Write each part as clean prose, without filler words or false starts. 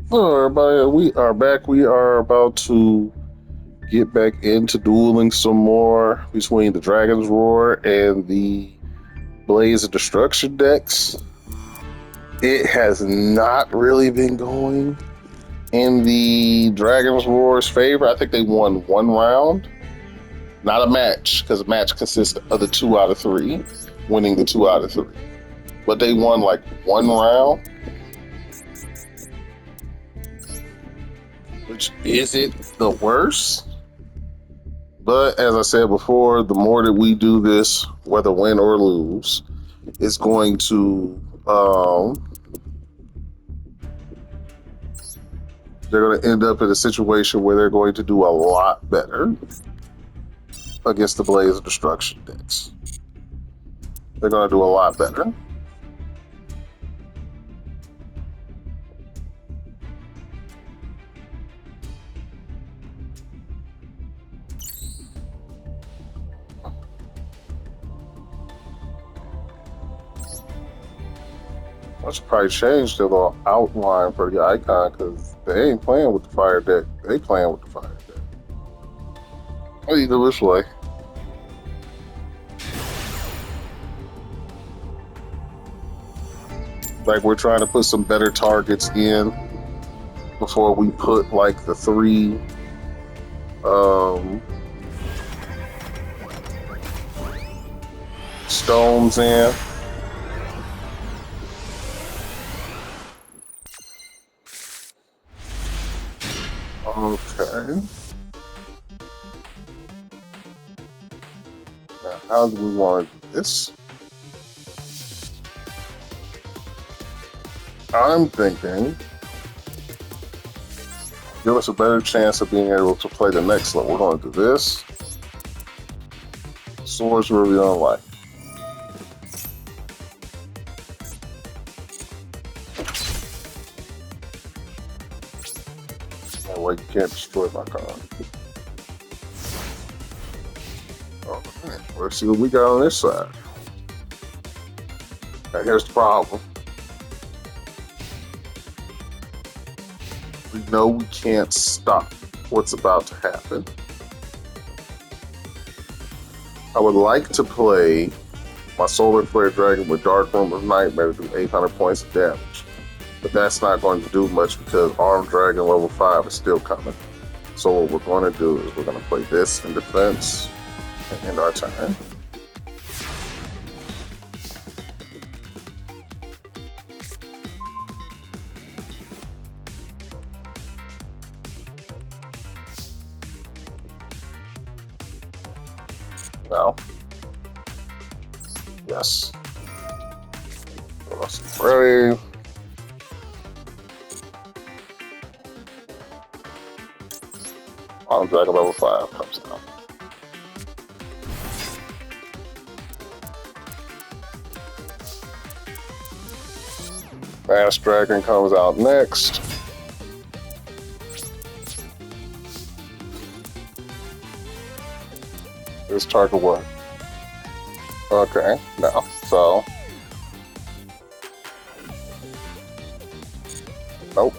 Hello, everybody. We are back. We are about to get back into dueling some more between the Dragon's Roar and the Blaze of Destruction decks. It has not really been going in the Dragon's Roar's favor. I think they won one round, not a match, because a match consists of the 2 out of 3, winning the 2 out of 3. But they won like one round, which isn't the worst. But as I said before, the more that we do this, whether win or lose, it's going to they're going to end up in a situation where they're going to do a lot better against the Blaze of Destruction decks. They're going to do a lot better. I should probably change the little outline for the icon because they ain't playing with the fire deck. They playing with the fire deck. What do you do this way? Like we're trying to put some better targets in before we put like the 3 stones in. Okay. Now, how do we want to do this? I'm thinking give us a better chance of being able to play the next level. We're going to do this. Swords really don't like. That way you can't destroy my card. Alright, let's see what we got on this side. Now here's the problem. We know we can't stop what's about to happen. I would like to play my Solar Flare Dragon with Dark Room of Nightmare to do 800 points of damage. But that's not going to do much because Armed Dragon level 5 is still coming. So what we're going to do is we're going to play this in defense and end our turn. Now, yes. Brave. Armed Dragon level 5 comes out. Mass Dragon comes out next. This target what? Okay, no. So. Nope.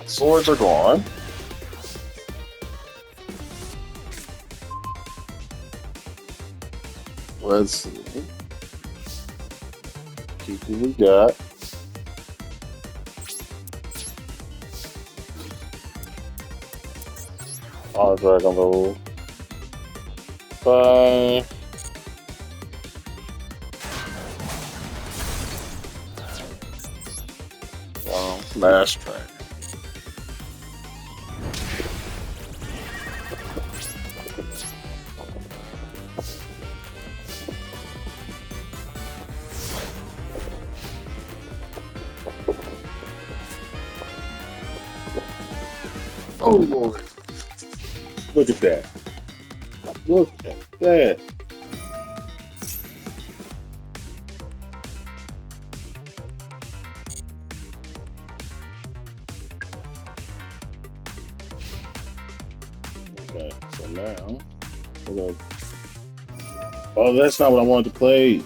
Swords are gone. Let's see. Keep who we got. Our Dragon Level 5. Smash track. Oh Lord. Look at that. Look at that. Okay, so now we're gonna... Oh, that's not what I wanted to play.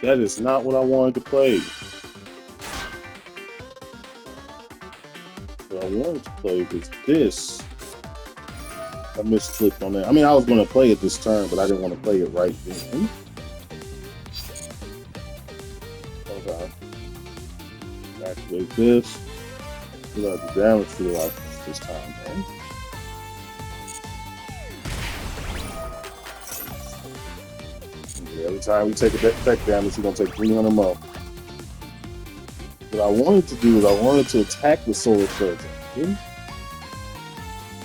That is not what I wanted to play. What I wanted to play was this. I misclicked on that. I mean, I was going to play it this turn, but I didn't want to play it right then. Okay. Activate this. We got the damage to the life this time, right? Every time we take a effect damage, we're going to take 300 more. What I wanted to do is I wanted to attack the Solar Treasure. Okay?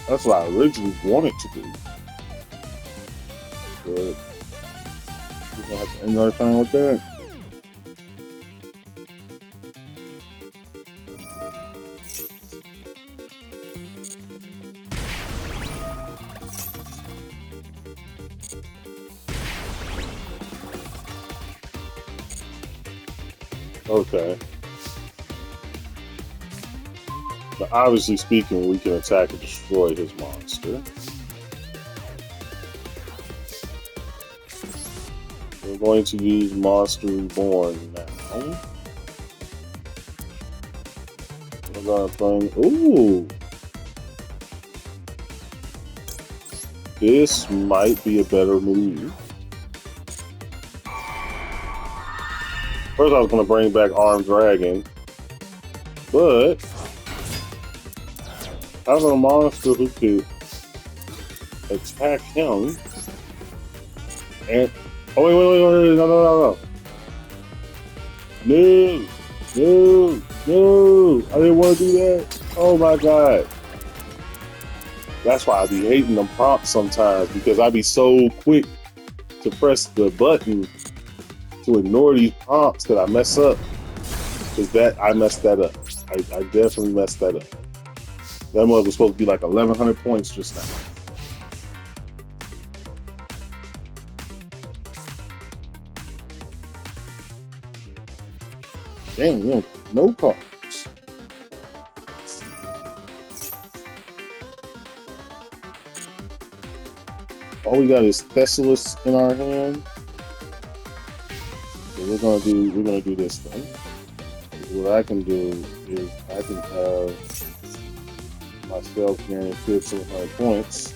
That's what I originally wanted to do. But we're going to have to end our time with that. Okay. But obviously speaking, we can attack and destroy his monster. We're going to use Monster Reborn now. We're going to bring... Ooh! This might be a better move. First I was going to bring back Armed Dragon, but having a monster who could attack him and... Oh, wait, no. No, I didn't want to do that. Oh my God. That's why I be hating them prompts sometimes, because I be so quick to press the button to ignore these prompts that I mess up. Because I messed that up. I definitely messed that up. That one was supposed to be like 1,100 points just now. Dang, you know, no cards. All we got is Thessalus in our hand. So we're gonna do this thing. What I can do is I can have myself gain 1,500 points.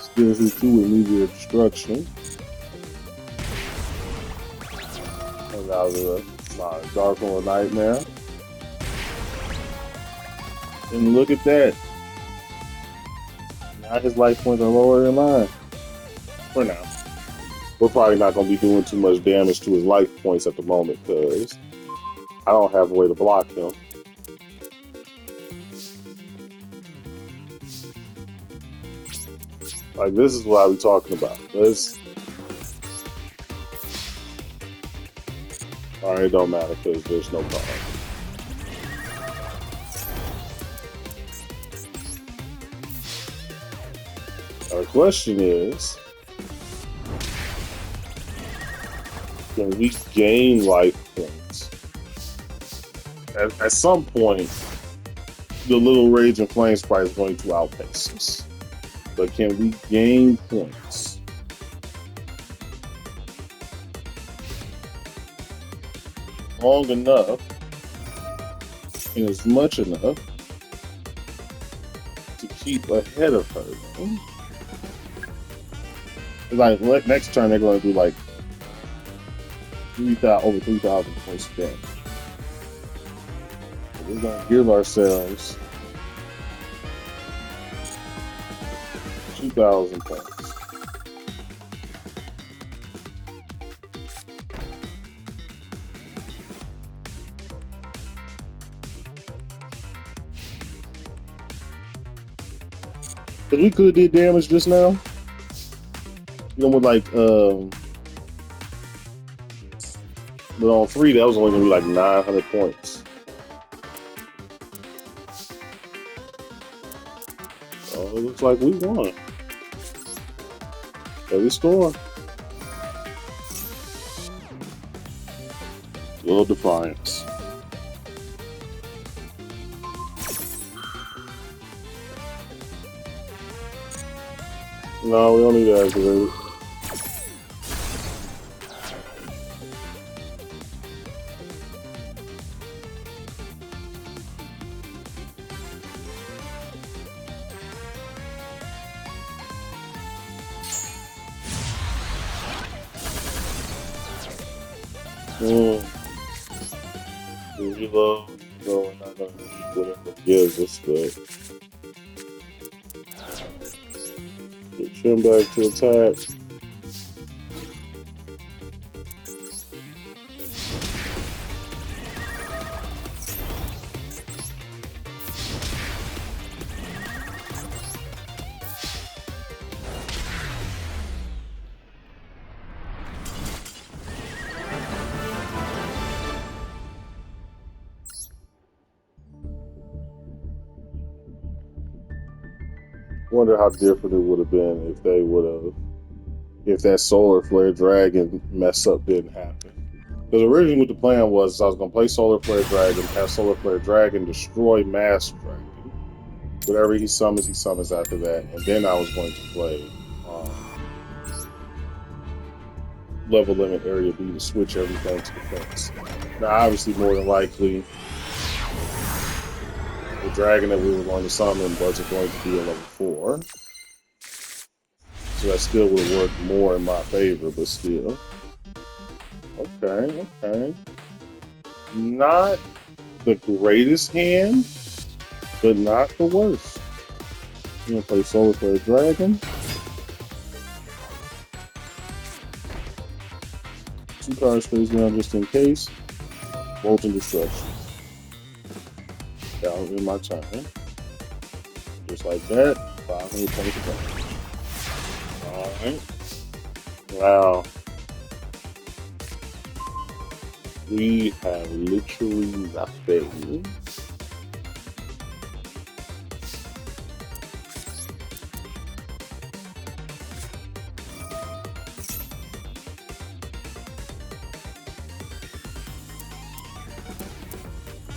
Still hit you with immediate destruction. And now my Dark Hole Nightmare. And look at that. Now his life points are lower than mine. For now. We're probably not going to be doing too much damage to his life points at the moment because I don't have a way to block him. Like, this is what I be talking about. Alright, it don't matter because there's no card. Our question is, can we gain life points? At some point, the little Rage and Flame Sprite is going to outpace us. But can we gain points? Long enough, and as much enough, to keep ahead of her. Like, next turn, they're going to do like 3,000, over 3,000 points a game. So we're going to give ourselves 2,000 points. Because we could have did damage just now. You know, with like, but on 3, that was only going to be like 900 points. Oh, it looks like we won. Heavy score. Little Defiance. No, we don't need to activate it. Reload, so we're not going to need whatever it gives us, but get him back to attack. Wonder how different it would have been if they would have, if that Solar Flare Dragon mess up didn't happen. Because originally what the plan was I was going to play Solar Flare Dragon, have Solar Flare Dragon destroy Mass Dragon. Whatever he summons after that. And then I was going to play Level Limit Area B to switch everything to defense. Now, obviously, more than likely, the dragon that we were going to summon wasn't going to be a level 4. So that still would have worked more in my favor, but still. Okay. Not the greatest hand, but not the worst. I'm going to play Solar Flare Dragon. 2 cards face down just in case. Bolt and Destruction. Down in my turn. Just like that. 500 points of damage. Alright. Wow. We have literally nothing.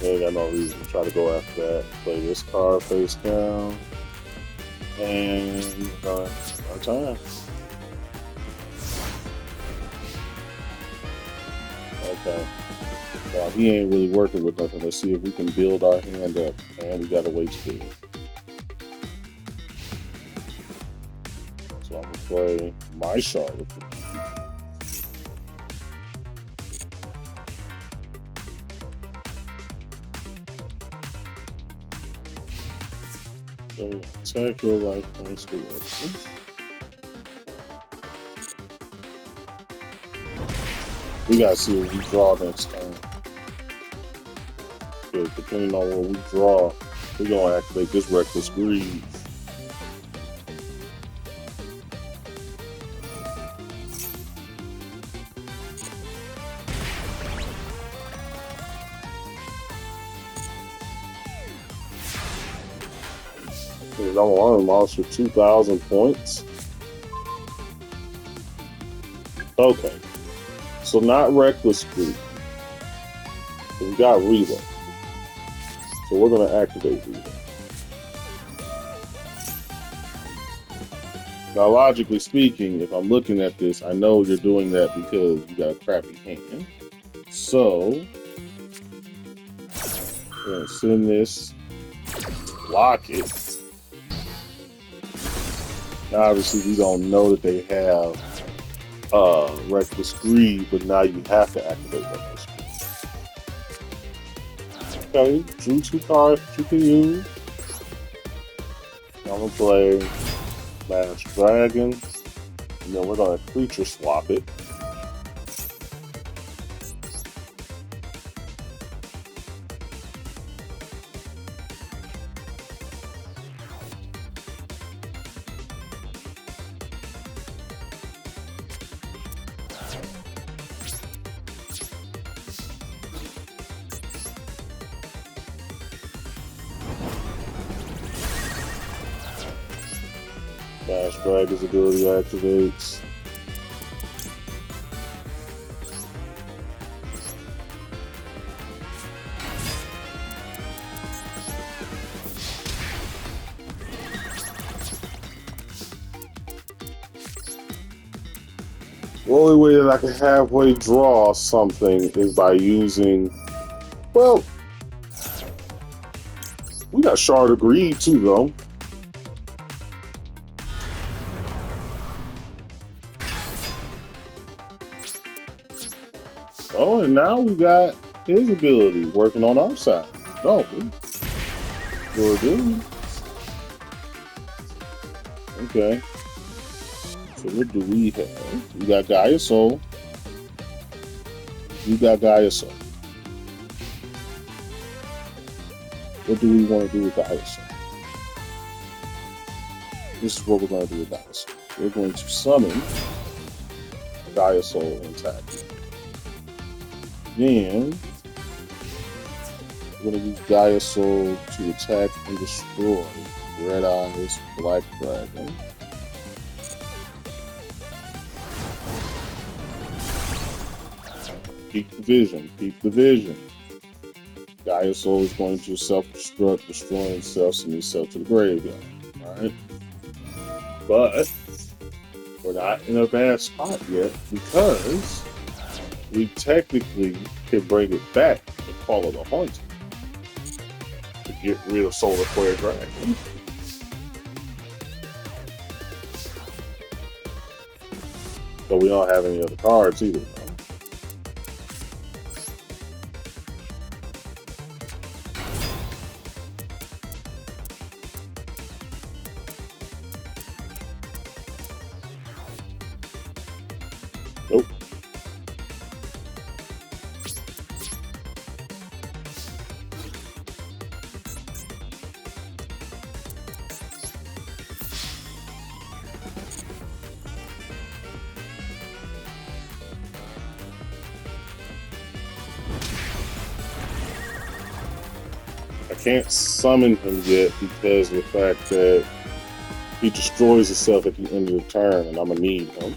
We ain't got no reason to try to go after that. Play this card face down. And our time. Okay. Well, he ain't really working with nothing. Let's see if we can build our hand up. And we gotta wait to do it. So I'm gonna play my Charlotte. So attack your life points direction. We gotta see what we draw next time. Because depending on what we draw, we're gonna activate this Reckless Greed. Because I'm on lost for 2,000 points. Okay. So not Reckless Greed. We got Reload. So we're going to activate Reload. Now, logically speaking, if I'm looking at this, I know you're doing that because you got a crappy hand. So, we're going to send this, lock it. Now, obviously, we don't know that they have Reckless Greed, but now you have to activate Reckless Greed. Okay, drew 2 cards that you can use. I'm going to play Mass Dragon, and then we're going to creature swap it. Mass Dragon's ability activates. The only way that I can halfway draw something is by using, well, we got Shard of Greed too, though. Oh, and now we got his ability working on our side. Oh, sure do. Okay. So what do we have? We got Gaia Soul. We got Gaia Soul. What do we want to do with Gaia Soul? This is what we're going to do with Gaia Soul. We're going to summon Gaia Soul and tap it. Then we're going to use Gaia Soul to attack and destroy Red Eyes Black Dragon. Keep the vision. Keep the vision. Gaia Soul is going to self-destruct, destroying itself, sending itself to the graveyard. Alright? But we're not in a bad spot yet because we technically can bring it back and call it a haunting to get rid of Solar Flare Dragon. But we don't have any other cards either. Nope. I can't summon him yet because of the fact that he destroys himself at the end of the turn, and I'm gonna need him.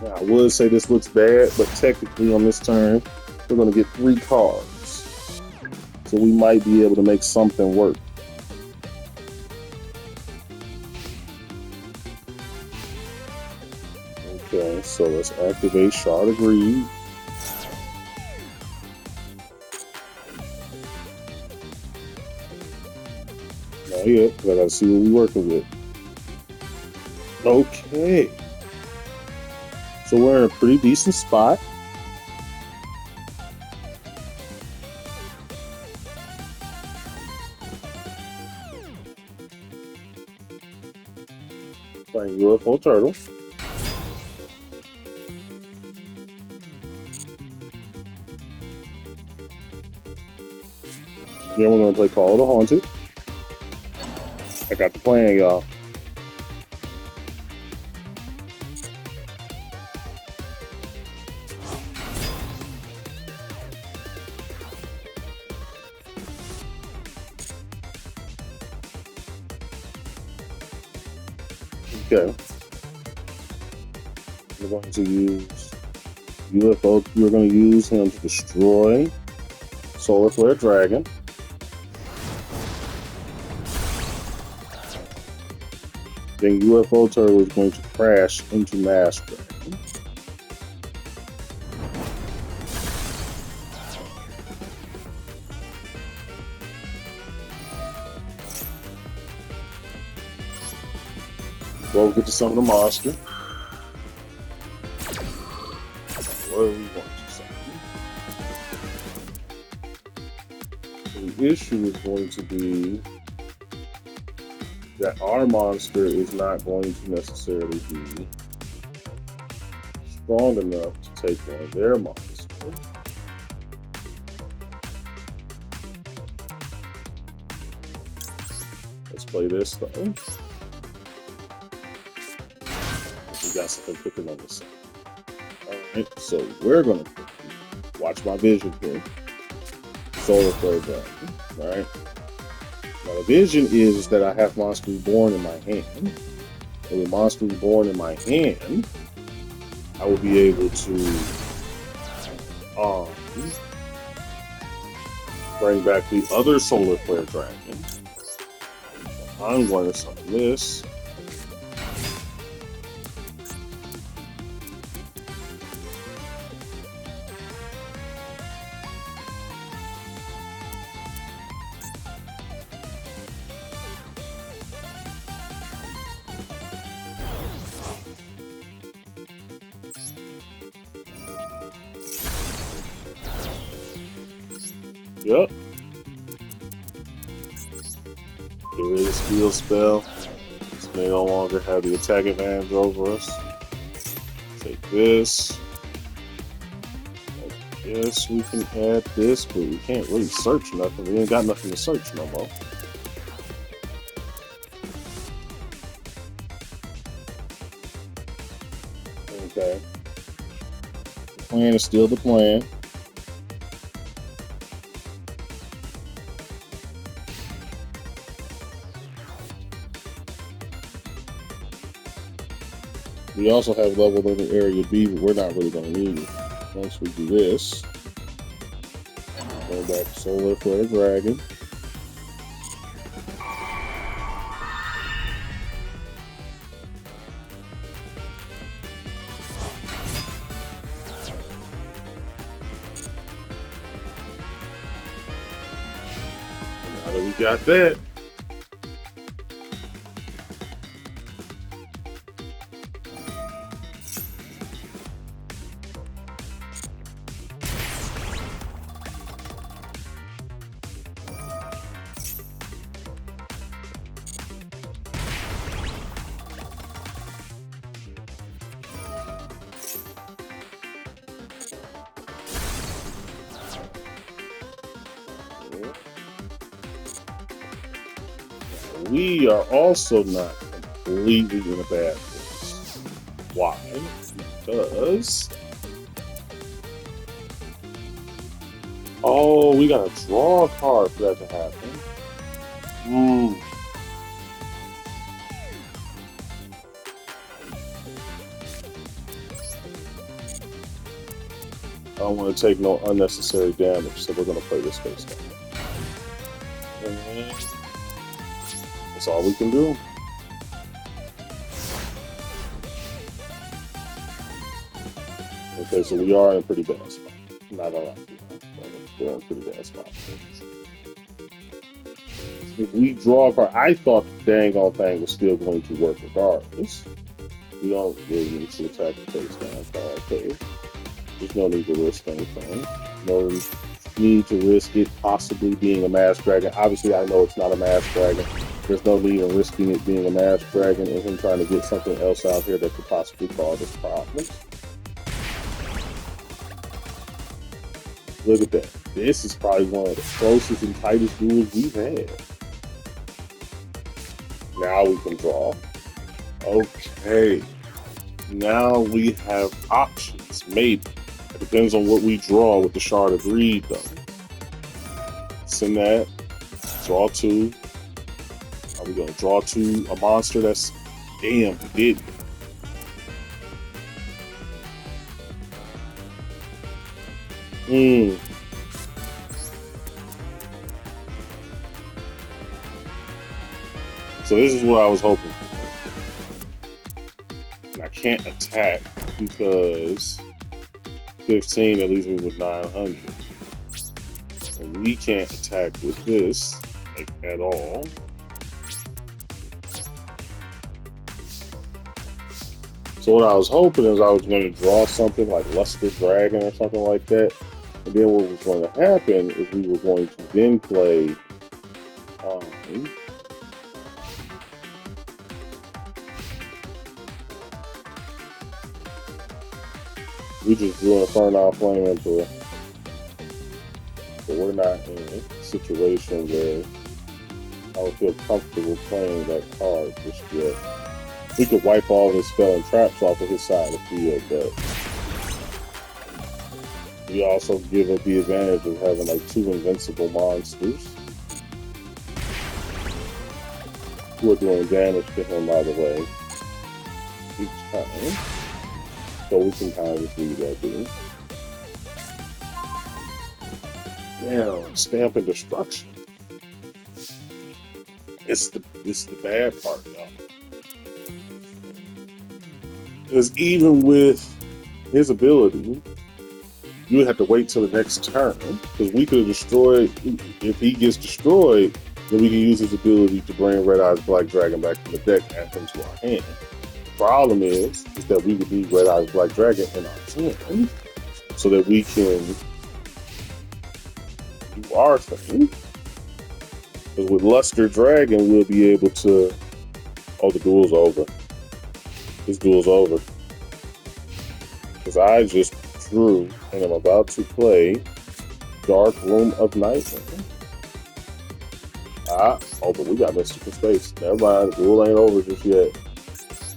Now, I would say this looks bad, but technically on this turn, we're going to get 3 cards. So we might be able to make something work. Okay, so let's activate Shard of Greed. Not yet, because I gotta see what we're working with. Okay. So we're in a pretty decent spot. Playing UFO Turtle. Then we're gonna play Call of the Haunted. I got the plan, y'all. Okay. We're going to use UFO. We're going to use him to destroy Solar Flare Dragon. Then UFO Turtle is going to crash into Mass Dragon. We'll get to summon the monster. What do we want to summon? The issue is going to be that our monster is not going to necessarily be strong enough to take on their monster. Let's play this though. We got something cooking on this side. Alright, so we're gonna watch my vision here. Solar Flare Dragon. Alright. Now the vision is that I have Monster Reborn in my hand. And with Monster Reborn in my hand, I will be able to bring back the other Solar Flare Dragon. I'm going to summon this. Yep. Get rid of the Steel Spell. This may no longer have the attack advantage over us. Take this. I guess we can add this, but we can't really search nothing. We ain't got nothing to search no more. Okay. The plan is still the plan. We also have leveled in the area B, but we're not really going to need it. Once we do this, go back to Solar Flare Dragon. And now that we got that, we are also not completely in a bad place. Why? Because we gotta draw a card for that to happen. don't want to take no unnecessary damage, so we're going to play this face down. And that's all we can do. Okay, so we are in a pretty bad spot. Not a lot. We're in a pretty bad spot. If we draw a card, I thought the dang old thing was still going to work regardless. We don't really need to attack the face down card. Okay. There's no need to risk anything. No need to risk it possibly being a mass dragon. Obviously, I know it's not a mass dragon. There's no need in risking it being a mass dragon and him trying to get something else out here that could possibly cause us problems. Look at that. This is probably one of the closest and tightest duels we've had. Now we can draw. Okay. Now we have options, maybe. It depends on what we draw with the Shard of Greed, though. Send that. Draw 2. Are we going to draw 2? A monster that's... Damn, we did. So this is what I was hoping for. And I can't attack because 15 that leaves me with 900. And we can't attack with this, like, at all. So what I was hoping is I was going to draw something like Luster Dragon or something like that. And then what was going to happen is we were going to then play we just drew Infernal Flame into it. But we're not in a situation where I would feel comfortable playing that card just yet. We could wipe all his spell and traps off of his side of the field, but we also give it the advantage of having like 2 invincible monsters who are doing damage to him, by the way, each time. So we can kind of just leave that be. Damn, Stamp and Destruction. It's the bad part, y'all. Because even with his ability, you would have to wait till the next turn. Because we could have destroyed, if he gets destroyed, then we can use his ability to bring Red Eyes Black Dragon back from the deck and into our hand. Problem is that we would need Red Eyes Black Dragon in our hand so that we can do our thing. Because with Luster Dragon, we'll be able to... Oh, the duel's over. This duel's over. Because I just drew and I'm about to play Dark Room of Nightmare. Oh, but we got Mystical Space. Never mind, the duel ain't over just yet.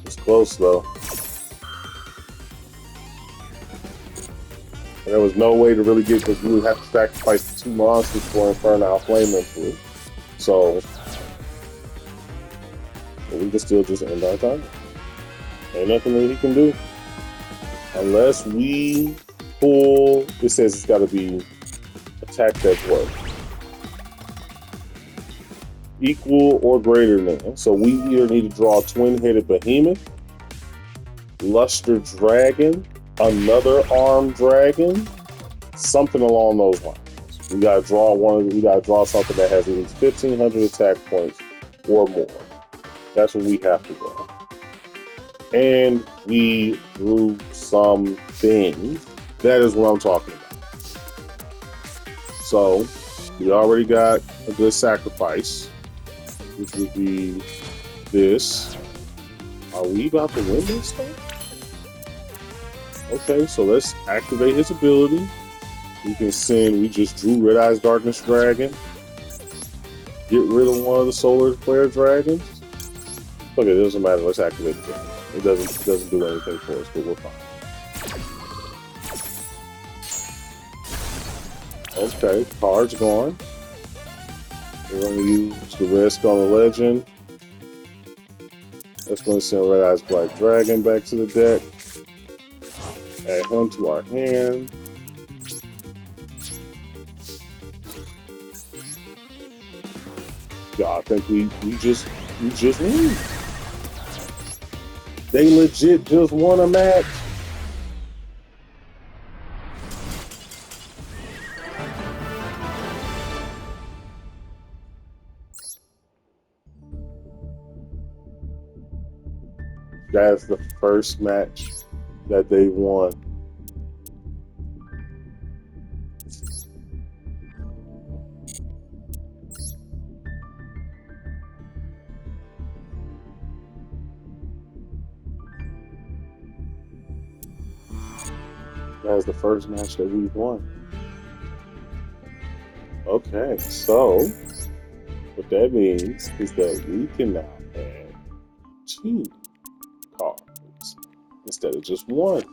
It's close though. And there was no way to really get, because we would have to sacrifice the 2 monsters for Infernal Flame into it. So we can still just end our time. Ain't nothing that he can do. Unless we pull, it says it's got to be attack that's what? Equal or greater than. So we either need to draw a Twin-Headed Behemoth, Luster Dragon, another Armed Dragon, something along those lines. We gotta draw we gotta draw something that has at least 1,500 attack points or more. That's what we have to draw. And we drew something. That is what I'm talking about. So we already got a good sacrifice, which would be this. Are we about to win this thing? Okay, so let's activate his ability. We can send, we just drew Red Eyes Darkness Dragon. Get rid of one of the Solar Flare Dragons. Okay, it doesn't matter, let's activate the dragon. It doesn't do anything for us, but we're fine. Okay, card's gone. We're going to use the Red Skull Legend. That's going to send Red Eyes Black Dragon back to the deck. Add him to our hand. Yeah, I think we just win. They legit just won a match. That's the first match that they won. That's the first match that we've won. Okay, so what that means is that we can now add two cards instead of just one.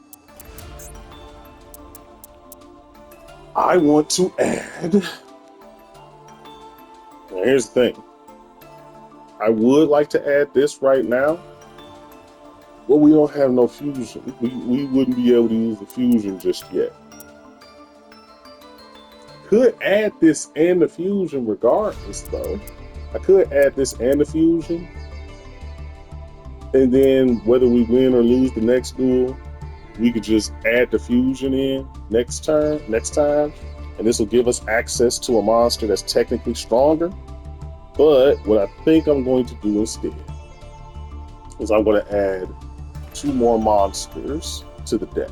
I want to add. Now, here's the thing. I would like to add this right now. Well, we don't have no fusion. We wouldn't be able to use the fusion just yet. Could add this and the fusion regardless, though. I could add this and the fusion, and then whether we win or lose the next duel, we could just add the fusion in next time, and this will give us access to a monster that's technically stronger. But what I think I'm going to do instead is I'm going to add two more monsters to the deck.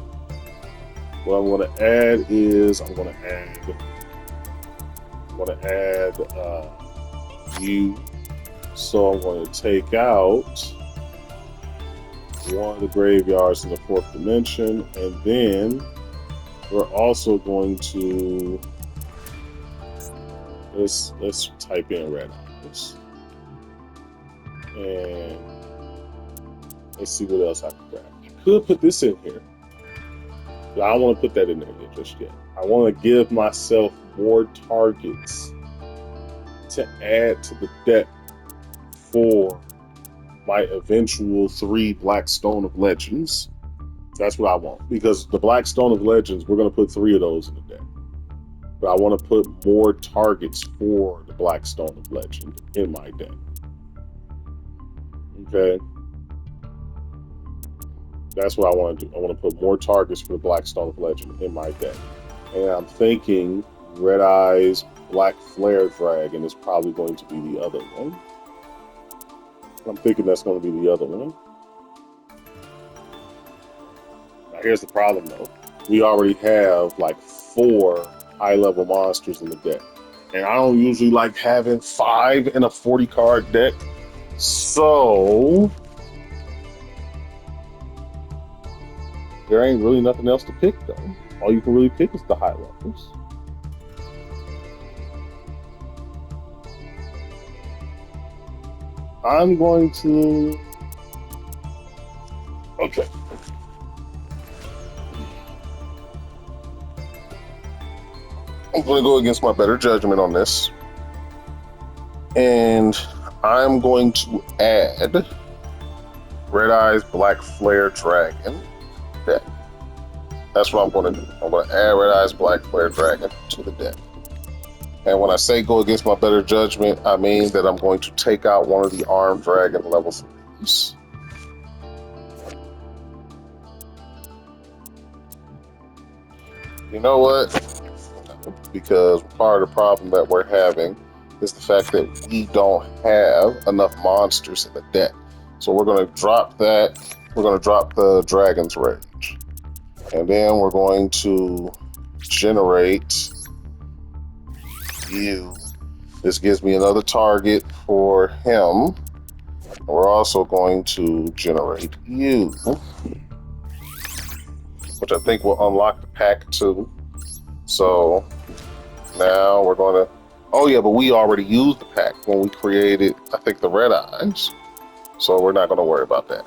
What I'm going to add is I'm going to add you. So I'm going to take out one of the graveyards in the fourth dimension, and then we're also going to let's type in red eyes, and let's see what else I can grab. I could put this in here, but I don't want to put that in there just yet. I want to give myself more targets to add to the deck for my eventual 3 Black Stone of Legends. That's what I want. Because the Black Stone of Legends, we're going to put 3 of those in the deck. But I want to put more targets for the Black Stone of Legend in my deck. Okay? That's what I want to do. I want to put more targets for the Black Stone of Legend in my deck. And I'm thinking Red Eyes Black Flare Dragon is probably going to be the other one. I'm thinking that's going to be the other one. Now, here's the problem, though. We already have like 4 high-level monsters in the deck. And I don't usually like having 5 in a 40-card deck. So there ain't really nothing else to pick, though. All you can really pick is the high levels. I'm going to... Okay. I'm going to go against my better judgment on this. And I'm going to add Red Eyes Black Flare Dragon. Deck. That's what I'm going to do. I'm going to add Red Eyes Black Flare Dragon to the deck. And when I say go against my better judgment, I mean that I'm going to take out one of the Armed Dragon level 3s. You know what? Because part of the problem that we're having is the fact that we don't have enough monsters in the deck. So we're going to drop that. We're going to drop the Dragon's Rage. And then we're going to generate you. This gives me another target for him. And we're also going to generate you, which I think will unlock the pack too. So now we're going to... Oh yeah, but we already used the pack when we created, I think, the Red Eyes. So we're not going to worry about that.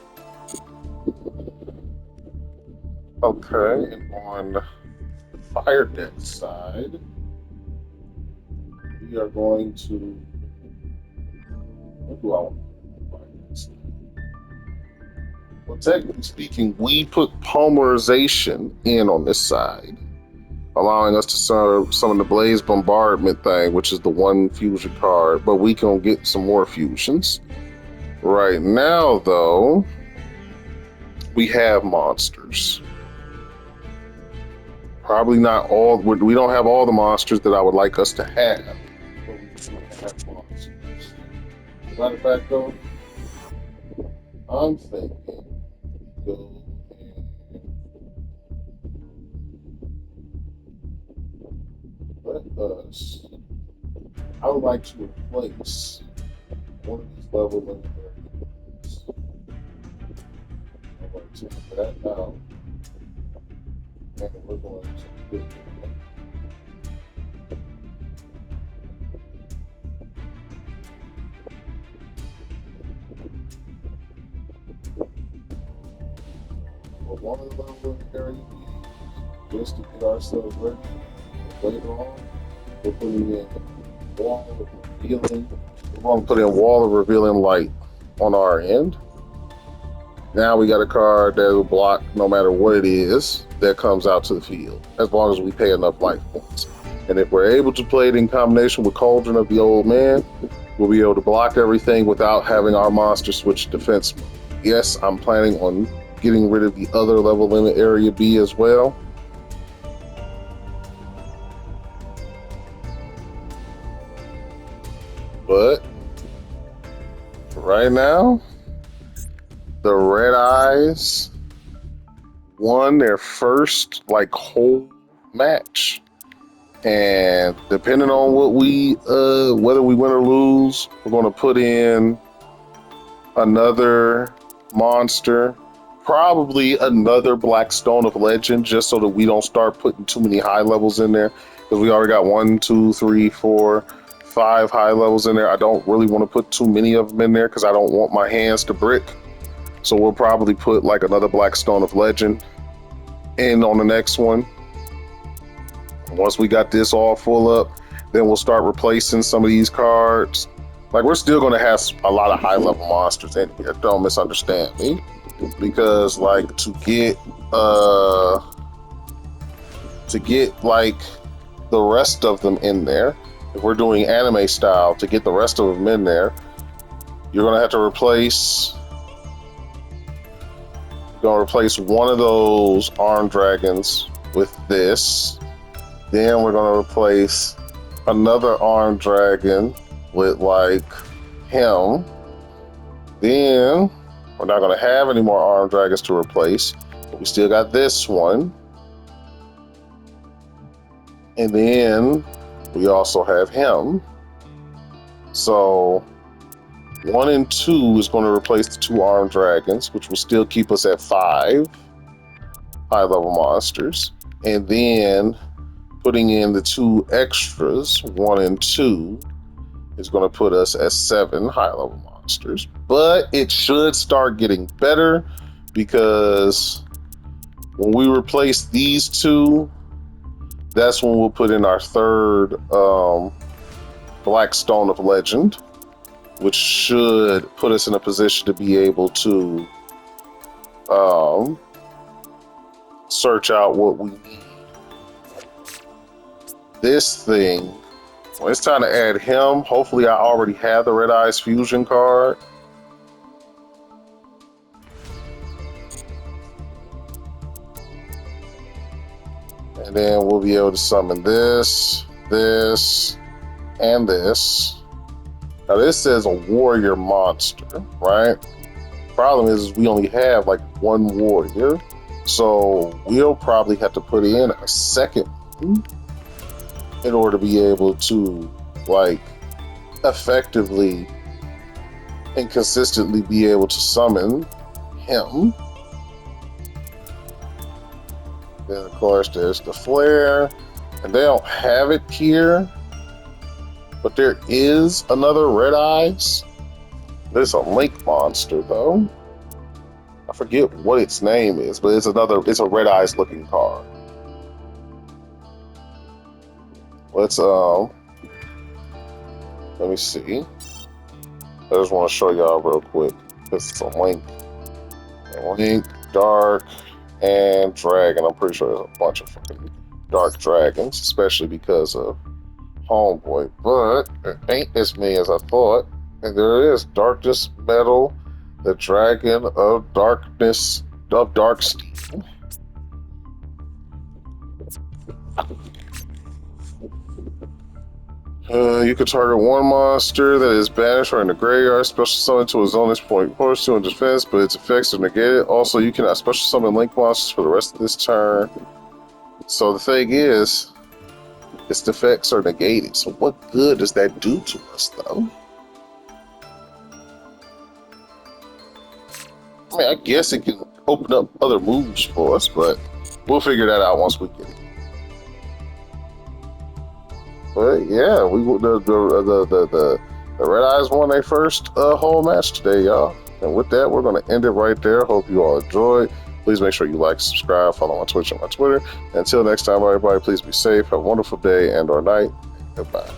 Okay, and on the Fire deck side, we are going to... What do I want? Well, technically speaking, we put polymerization in on this side. allowing us to summon the Blaze Bombardment thing, which is the one fusion card, but we can get some more fusions. Right now, though, we have monsters. Probably not all, we don't have all the monsters that I would like us to have, but we do have monsters. As a matter of fact, though, I'm thinking go and let us, I would like to replace one of these level limit areas. I'm going to take that out, and we're going to put one of the level limit areas just to get ourselves ready. Later on, we're putting in wall of revealing. We're going to put in wall of revealing light on our end. Now we got a card that will block no matter what it is that comes out to the field, as long as we pay enough life points. And if we're able to play it in combination with Cauldron of the Old Man, we'll be able to block everything without having our monster switch defense mode. Yes, I'm planning on getting rid of the other level limit area B as well. But right now, the Red Eyes won their first whole match, and depending on what we whether we win or lose, we're going to put in another monster, probably another Black Stone of Legend, just so that we don't start putting too many high levels in there, because we already got 1, 2, 3, 4, 5 high levels in there. I don't really want to put too many of them in there because I don't want my hands to brick. So we'll probably put another Black Stone of Legend in on the next one. Once we got this all full up, then we'll start replacing some of these cards. We're still going to have a lot of high level monsters in here. Don't misunderstand me, because to get the rest of them in there, if we're doing anime style, to get the rest of them in there, you're going to have to replace one of those armed dragons with this. Then we're going to replace another armed dragon with him. Then we're not going to have any more armed dragons to replace, but we still got this one. And then we also have him. So 1 and 2 is going to replace the 2 armed dragons, which will still keep us at 5 high level monsters. And then putting in the 2 extras, 1 and 2, is going to put us at 7 high level monsters. But it should start getting better, because when we replace these 2, that's when we'll put in our 3rd Black Stone of Legend, which should put us in a position to be able to search out what we need. This thing, when it's time to add him, hopefully I already have the Red Eyes Fusion card. And then we'll be able to summon this, this, and this. Now this says a warrior monster, right? Problem is we only have 1 warrior, so we'll probably have to put in a second one in order to be able to effectively and consistently be able to summon him. Then of course there's the flare, and they don't have it here, but there is another Red Eyes. There's a Link monster though. I forget what its name is, but it's a Red Eyes looking card. Let's let me see. I just want to show y'all real quick. This is a Link, Dark, and Dragon. I'm pretty sure there's a bunch of fucking dark dragons, especially because of Homeboy. But it ain't as many as I thought. And there is Darkness Metal, the Dragon of Darkness of Dark Steel. You can target one monster that is banished or in the graveyard, special summon to a bonus point force to in defense, but its effects are negated. Also, you cannot special summon link monsters for the rest of this turn. So the thing is, its effects are negated. So what good does that do to us, though? I mean, I guess it can open up other moves for us, but we'll figure that out once we get it. But yeah, the Red Eyes won their first whole match today, y'all. And with that, we're going to end it right there. Hope you all enjoyed. Please make sure you like, subscribe, follow on Twitch and my Twitter. And until next time, everybody, please be safe. Have a wonderful day and or night. Goodbye.